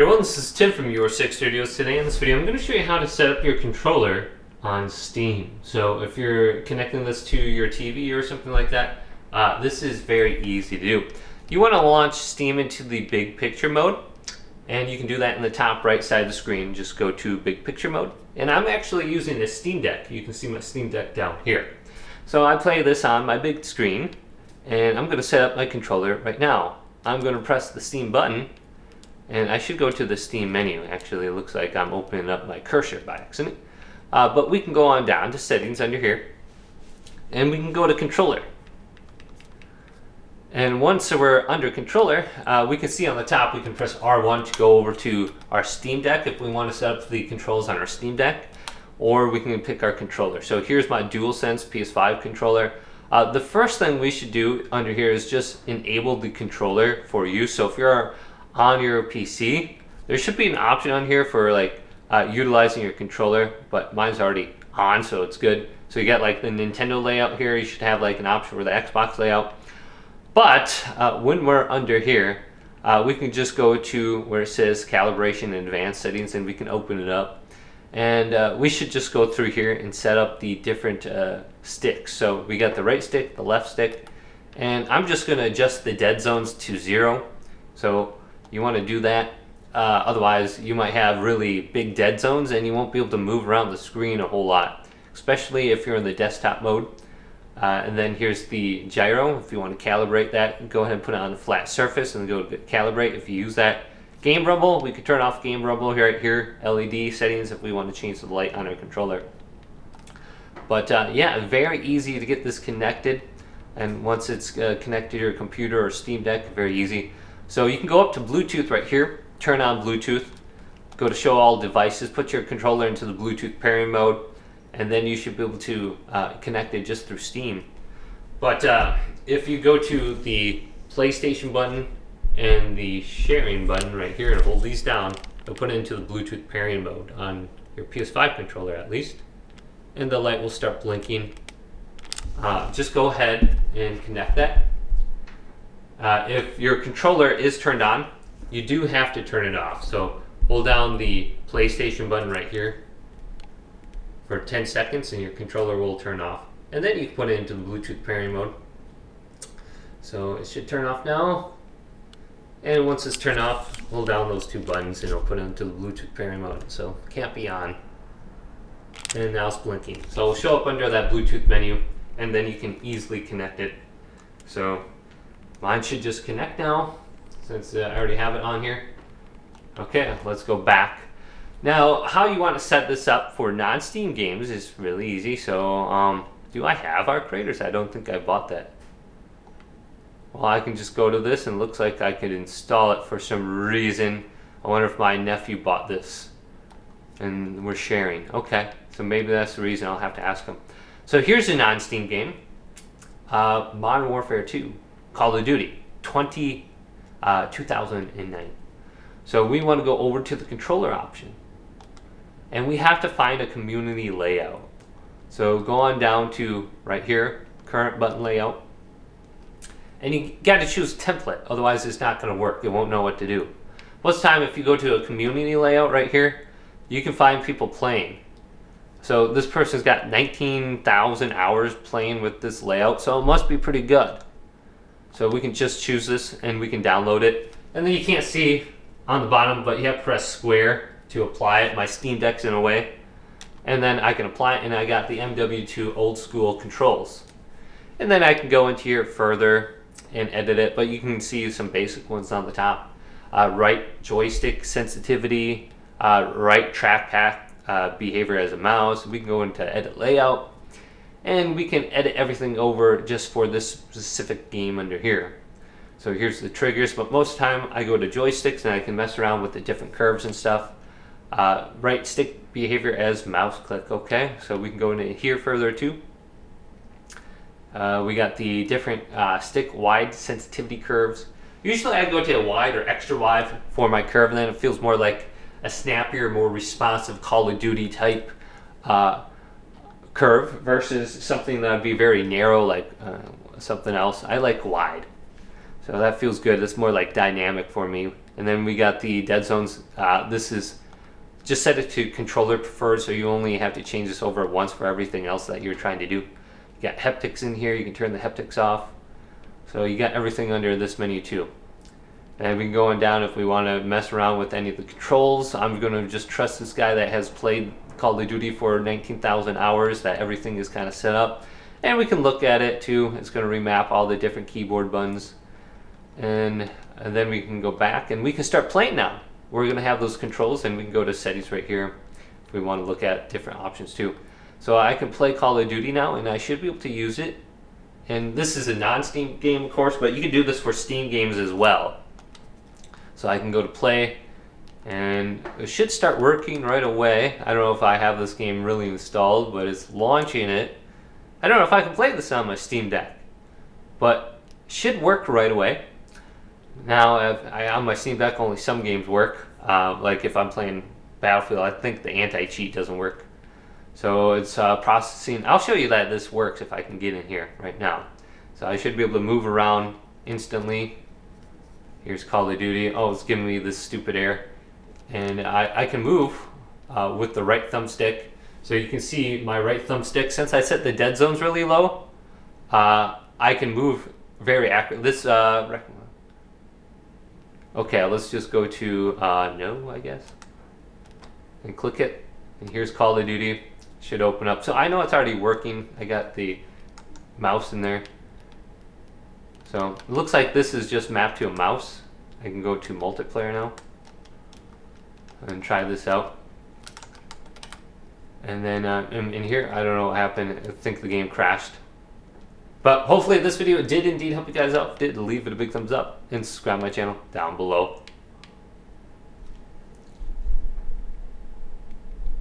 Hey everyone, this is Tim from Joysticks Studios. Today in this video I'm going to show you how to set up your controller on Steam. So if you're connecting this to your TV or something like that, this is very easy to do. You want to launch Steam into the big picture mode, and you can do that in the top right side of the screen. Just go to big picture mode, and I'm actually using a Steam Deck. You can see my Steam Deck down here. So I play this on my big screen, and I'm going to set up my controller right now. I'm going to press the Steam button, and I should go to the Steam menu. Actually, it looks like I'm opening up my cursor by accident. But we can go on down to settings under here, and we can go to controller. And once we're under controller, we can see on the top we can press R1 to go over to our Steam Deck if we want to set up the controls on our Steam Deck, or we can pick our controller. So here's my DualSense PS5 controller. The first thing we should do under here is just enable the controller for use. So if you're on your PC, there should be an option on here for like utilizing your controller, but mine's already on, so it's good. So you get like the Nintendo layout here. You should have like an option for the Xbox layout. But when we're under here, we can just go to where it says calibration and advanced settings, and we can open it up. And we should just go through here and set up the different sticks. So we got the right stick, the left stick, and I'm just going to adjust the dead zones to 0. So you want to do that. Otherwise, you might have really big dead zones and you won't be able to move around the screen a whole lot, especially if you're in the desktop mode. And then here's the gyro. If you want to calibrate that, go ahead and put it on a flat surface and go to calibrate if you use that. Game rumble, we could turn off game rumble right here. LED settings if we want to change the light on our controller. But yeah, very easy to get this connected. And once it's connected to your computer or Steam Deck, very easy. So you can go up to Bluetooth right here, turn on Bluetooth, go to show all devices, put your controller into the Bluetooth pairing mode, and then you should be able to connect it just through Steam. But if you go to the PlayStation button and the sharing button right here and hold these down, it'll put it into the Bluetooth pairing mode on your PS5 controller at least, and the light will start blinking. Just go ahead and connect that. If your controller is turned on, you do have to turn it off. So hold down the PlayStation button right here for 10 seconds and your controller will turn off. And then you can put it into the Bluetooth pairing mode. So it should turn off now. And once it's turned off, hold down those two buttons and it'll put it into the Bluetooth pairing mode. So can't be on. And now it's blinking. So it'll show up under that Bluetooth menu, and then you can easily connect it. So mine should just connect now, since I already have it on here. Okay, let's go back. Now, how you want to set this up for non-Steam games is really easy. So, do I have Arc Raiders? I don't think I bought that. Well, I can just go to this, and it looks like I could install it for some reason. I wonder if my nephew bought this, and we're sharing. Okay, so maybe that's the reason. I'll have to ask him. So here's a non-Steam game, Modern Warfare 2. Call of Duty 2009. So we want to go over to the controller option, and we have to find a community layout. So go on down to right here, current button layout, and you got to choose template, otherwise it's not going to work. It won't know what to do. Most time if you go to a community layout right here, you can find people playing. So this person's got 19,000 hours playing with this layout, so it must be pretty good. So we can just choose this and we can download it. And then you can't see on the bottom, but you have to press square to apply it. My Steam Deck's in a way. And then I can apply it, and I got the MW2 old school controls. And then I can go into here further and edit it, but you can see some basic ones on the top. Right joystick sensitivity, right trackpad behavior as a mouse. We can go into edit layout, and we can edit everything over just for this specific game under here. So here's the triggers, but most of the time I go to joysticks and I can mess around with the different curves and stuff. Right stick behavior as mouse click, okay. So we can go into here further too. We got the different stick wide sensitivity curves. Usually I go to a wide or extra wide for my curve, and then it feels more like a snappier, more responsive Call of Duty type curve versus something that would be very narrow like something else. I like wide. So that feels good. It's more like dynamic for me. And then we got the dead zones. This is just set it to controller preferred, so you only have to change this over once for everything else that you're trying to do. You got haptics in here. You can turn the haptics off. So you got everything under this menu too. And we can go on down if we want to mess around with any of the controls. I'm going to just trust this guy that has played Call of Duty for 19,000 hours, that everything is kind of set up. And we can look at it too. It's going to remap all the different keyboard buttons. And then we can go back and we can start playing now. We're going to have those controls, and we can go to settings right here if we want to look at different options too. So I can play Call of Duty now, and I should be able to use it. And this is a non-Steam game, of course, but you can do this for Steam games as well. So I can go to play, and it should start working right away. I don't know if I have this game really installed, but it's launching it. I don't know if I can play this on my Steam Deck, but it should work right away. Now, on my Steam Deck, only some games work. Like if I'm playing Battlefield, I think the anti-cheat doesn't work. So it's processing. I'll show you that this works if I can get in here right now. So I should be able to move around instantly. Here's Call of Duty. Oh, it's giving me this stupid error. And I can move with the right thumbstick. So you can see my right thumbstick. Since I set the dead zones really low, I can move very accurate. This okay, let's just go to no, I guess, and click it. And here's Call of Duty. Should open up. So I know it's already working. I got the mouse in there. So it looks like this is just mapped to a mouse. I can go to multiplayer now and try this out. And then in here, I don't know what happened. I think the game crashed. But hopefully this video did indeed help you guys out. If it did, leave it a big thumbs up and subscribe to my channel down below.